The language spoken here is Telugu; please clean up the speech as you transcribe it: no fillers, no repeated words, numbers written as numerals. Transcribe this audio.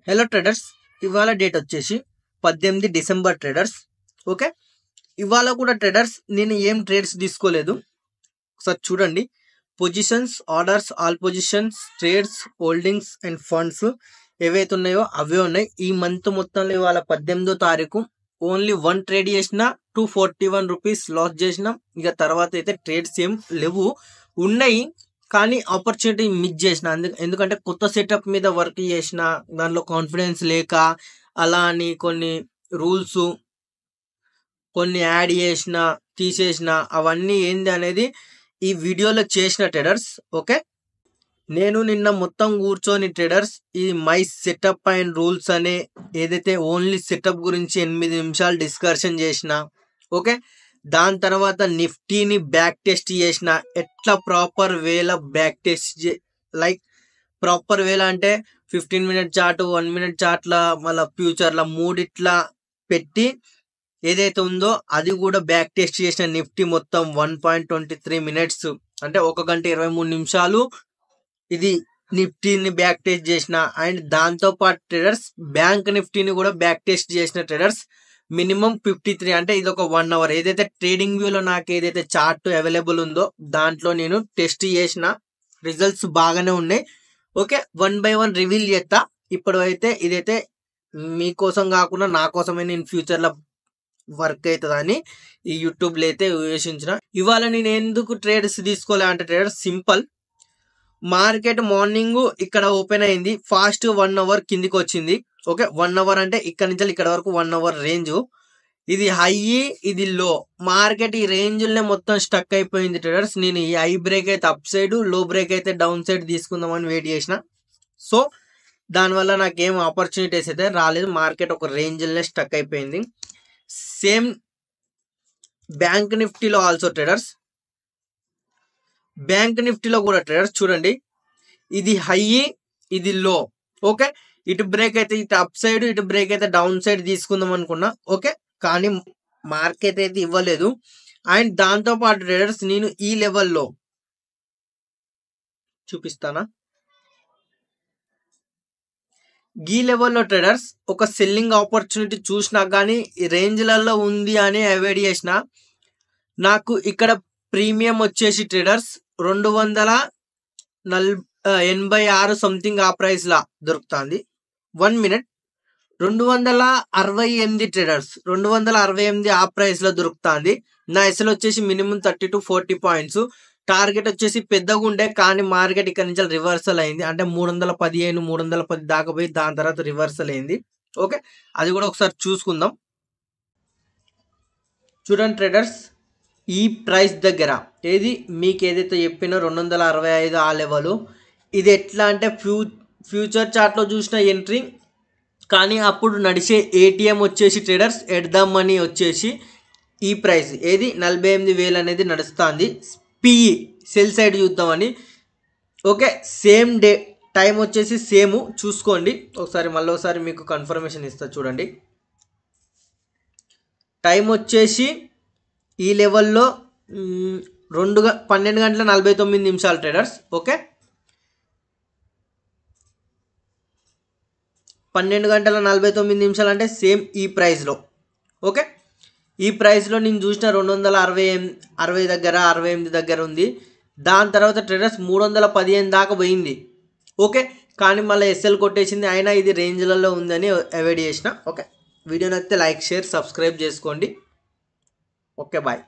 హలో ట్రేడర్స్, ఇవాళ డేట్ వచ్చేసి 18 డిసెంబర్ ట్రేడర్స్. ఓకే, ఇవాళ కూడా ట్రేడర్స్ నేను ఏం ట్రేడ్స్ తీసుకోలేదు. ఒకసారి చూడండి, positions, orders, all positions, trades, holdings and funds ఏవైతే ఉన్నాయో అవే ఉన్నాయి. ఈ మంత్ మొత్తంలో ఇవాళ 18వ తారీఖు ఓన్లీ 1 ట్రేడ్ చేసిన 241 రూపీస్ లాస్ చేసిన. ఇక తర్వాత అయితే ట్రేడ్స్ ఏం లేవు, ఉన్నాయి కానీ ఆపర్చునిటీ మిస్ చేసిన. ఎందుకంటే కొత్త సెటప్ మీద వర్క్ చేసిన, దాంట్లో కాన్ఫిడెన్స్ లేక అలా అని కొన్ని రూల్స్ కొన్ని యాడ్ చేసిన తీసేసిన, అవన్నీ ఏంది అనేది ఈ వీడియోలో చేసిన ట్రేడర్స్. ఓకే, నేను నిన్న మొత్తం కూర్చొని ట్రేడర్స్ ఈ మై సెటప్ అండ్ రూల్స్ అనే ఏదైతే ఓన్లీ సెటప్ గురించి 8 నిమిషాలు డిస్కషన్ చేసిన. ఓకే, దాని తర్వాత నిఫ్టీని బ్యాక్ టెస్ట్ చేసిన. ఎట్లా ప్రాపర్ వేల బ్యాక్ టెస్ట్ లైక్ ప్రాపర్ వేల అంటే 15 మినిట్ చార్ట్, 1 మినిట్ చార్ట్ల, మళ్ళీ ఫ్యూచర్ల మూడిట్లా పెట్టి ఏదైతే ఉందో అది కూడా బ్యాక్ టెస్ట్ చేసిన. నిఫ్టీ మొత్తం 1.23 మినిట్స్ అంటే 1 గంట 23 నిమిషాలు ఇది నిఫ్టీని బ్యాక్ టెస్ట్ చేసిన. అండ్ దాంతో పాటు ట్రేడర్స్ బ్యాంక్ నిఫ్టీని కూడా బ్యాక్ టెస్ట్ చేసిన ట్రేడర్స్. మినిమం 53 అంటే ఇది ఒక 1 అవర్. ఏదైతే ట్రేడింగ్ వ్యూలో నాకు ఏదైతే చార్ట్ అవైలబుల్ ఉందో దాంట్లో నేను టెస్ట్ చేసిన, రిజల్ట్స్ బాగానే ఉన్నాయి. ఓకే, 1 బై 1 రివీల్ చేస్తా. ఇప్పుడు అయితే ఇదైతే మీకోసం కాకుండా నా కోసమే నేను ఫ్యూచర్లో వర్క్ అవుతుందని ఈ యూట్యూబ్లో అయితే ఊహించిన. ఇవాళ నేను ఎందుకు ట్రేడ్స్ తీసుకోలే అంటే ట్రేడర్స్ సింపుల్. మార్కెట్ మార్నింగ్ ఇక్కడ ఓపెన్ అయింది, ఫాస్ట్ 1 అవర్ కిందికి వచ్చింది. ఓకే, 1 అవర్ అంటే ఇక్కడ నుంచి ఇక్కడ వరకు 1 అవర్ రేంజ్. ఇది హై, ఇది లో. మార్కెట్ ఈ రేంజ్లనే మొత్తం స్టక్ అయిపోయింది ట్రేడర్స్. నేను ఈ హై బ్రేక్ అయితే అప్ సైడ్, లో బ్రేక్ అయితే డౌన్ సైడ్ తీసుకుందామని వెయిట్ చేసిన. సో దానివల్ల నాకేం ఆపర్చునిటీస్ అయితే రాలేదు. మార్కెట్ ఒక రేంజ్లనే స్టక్ అయిపోయింది. సేమ్ బ్యాంక్ నిఫ్టీలో ఆల్సో ట్రేడర్స్, బ్యాంక్ నిఫ్టీలో కూడా ట్రేడర్స్ చూడండి, ఇది హై, ఇది లో. ఓకే, ఇటు బ్రేక్ అయితే ఇటు అప్ సైడ్, ఇటు బ్రేక్ అయితే డౌన్ సైడ్ తీసుకుందాం అనుకున్నా. ఓకే, కానీ మార్కెట్ అయితే ఇవ్వలేదు. అండ్ దాంతో పాటు ట్రేడర్స్ నేను ఈ లెవెల్లో చూపిస్తానా, ఈ లెవెల్లో ట్రేడర్స్ ఒక సెల్లింగ్ ఆపర్చునిటీ చూసినా కానీ ఈ రేంజ్లలో ఉంది అని అవాయిడ్ చేసిన. నాకు ఇక్కడ ప్రీమియం వచ్చేసి ట్రేడర్స్ 286 సంథింగ్ ఆ ప్రైస్ లా దొరుకుతుంది. 1 మినిట్ 268 ట్రేడర్స్, 268 ఆ ప్రైస్ లో దొరుకుతుంది. నా ఎస్ఎల్ వచ్చేసి మినిమం 30 to 40 పాయింట్స్. టార్గెట్ వచ్చేసి పెద్దగా ఉండే కానీ మార్కెట్ ఇక్కడ నుంచి రివర్సల్ అయింది. అంటే 315 310 దాకా పోయి దాని తర్వాత రివర్సల్ అయింది. ఓకే, అది కూడా ఒకసారి చూసుకుందాం. చూడండి ట్రేడర్స్, ఈ ప్రైస్ దగ్గర ఏది మీకు ఏదైతే చెప్పినో 265 ఆ లెవెల్. ఇది ఎట్లా అంటే ఫ్యూచర్ చార్ట్లో చూసిన ఎంట్రీ, కానీ అప్పుడు నడిచే ఏటీఎం వచ్చేసి ట్రేడర్స్ ఎట్ ద మనీ వచ్చేసి ఈ ప్రైస్ ఏది 48,000 అనేది నడుస్తుంది. పిఈ సెల్ సైడ్ చూద్దామని. ఓకే, సేమ్ డే టైం వచ్చేసి సేమ్ చూసుకోండి ఒకసారి, మళ్ళీ ఒకసారి మీకు కన్ఫర్మేషన్ ఇస్తా చూడండి. టైం వచ్చేసి ఈ లెవెల్లో 12 గంటల 49 నిమిషాలు ట్రేడర్స్. ఓకే, 12 గంటల 49 నిమిషాలు అంటే సేమ్ ఈ ప్రైస్లో. ఓకే, ఈ ప్రైస్లో నేను చూసిన 260 దగ్గర 68 దగ్గర ఉంది. దాని తర్వాత ట్రేడర్స్ 315 దాకా పోయింది. ఓకే, కానీ మళ్ళీ ఎస్ఎల్ కొట్టేసింది. అయినా ఇది రేంజ్లలో ఉందని అవాయిడ్ చేసిన. ఓకే, వీడియో నచ్చితే లైక్, షేర్, సబ్స్క్రైబ్ చేసుకోండి. Okay, bye.